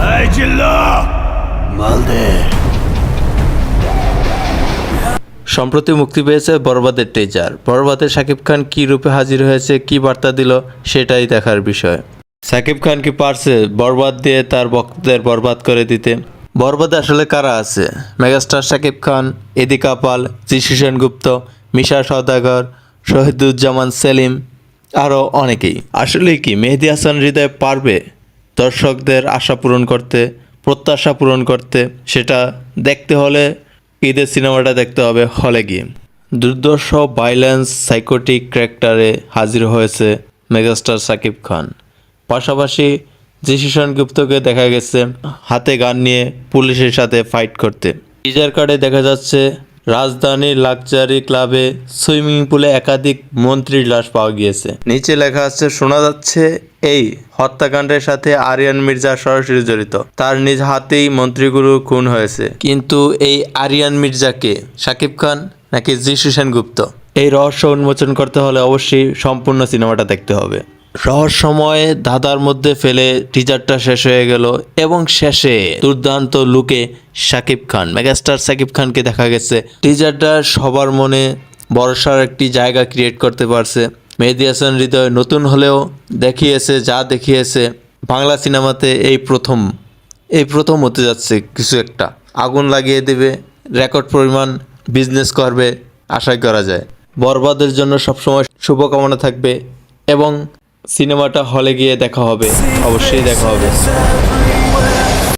এই জিল্লু মাল দে। সম্প্রতি মুক্তি পেয়েছে বরবাদের টিজার। বরবাদে শাকিব খান কী রূপে হাজির হয়েছে, কী বার্তা দিল, সেটাই দেখার বিষয়। শাকিব খান কি পারছে বরবাদ দিয়ে তার ভক্তদের বরবাদ করে দিতে? বরবাদে আসলে কারা আছে? মেগাস্টার শাকিব খান, এদিকা পাল, যিশু সেনগুপ্ত, মিশা সওদাগর, শহীদুজ্জামান সেলিম, আরও অনেকেই। আসলে কি মেহেদী হাসান হৃদয় পারবে দর্শকদের আশা পূরণ করতে, প্রত্যাশা পূরণ করতে? সেটা দেখতে হলে ঈদের সিনেমাটা দেখতে হবে হলে গিয়ে। দুর্ধর্ষ ভাইলেন্স সাইকোটিক ক্যারেক্টারে হাজির হয়েছে মেগাস্টার শাকিব খান। পাশাপাশি যিশু সেনগুপ্তকে দেখা গেছে হাতে গান নিয়ে পুলিশের সাথে ফাইট করতে। টিজার কার্ডে দেখা যাচ্ছে রাজধানীর লাক্সারি ক্লাবে সুইমিং পুলে একাধিক মন্ত্রীর লাশ পাওয়া গিয়েছে। নিচে লেখা আছে, শোনা যাচ্ছে এই হত্যাকাণ্ডের সাথে আরিয়ান মির্জা সরাসরি জড়িত, তার নিজ হাতেই মন্ত্রীগুলো খুন হয়েছে। কিন্তু এই আরিয়ান মির্জাকে শাকিব খান নাকি যিশু সেনগুপ্ত? এই রহস্য উন্মোচন করতে হলে অবশ্যই সম্পূর্ণ সিনেমাটা দেখতে হবে। রহস্যময় ধাঁধার মধ্যে ফেলে টিজারটা শেষ হয়ে গেল এবং শেষে দুর্দান্ত লুকে শাকিব খান, মেগাস্টার শাকিব খানকে দেখা গেছে। টিজারটা সবার মনে ভরসার একটি জায়গা ক্রিয়েট করতে পারছে। মেহেদী হাসান হৃদয় নতুন হলেও দেখিয়েছে, যা দেখিয়েছে বাংলা সিনেমাতে এই প্রথম হতে যাচ্ছে কিছু একটা। আগুন লাগিয়ে দেবে, রেকর্ড পরিমাণ বিজনেস করবে আশা করা যায়। বরবাদের জন্য সবসময় শুভকামনা থাকবে এবং সিনেমাটা হলে গিয়ে দেখা হবে, অবশ্যই দেখা হবে।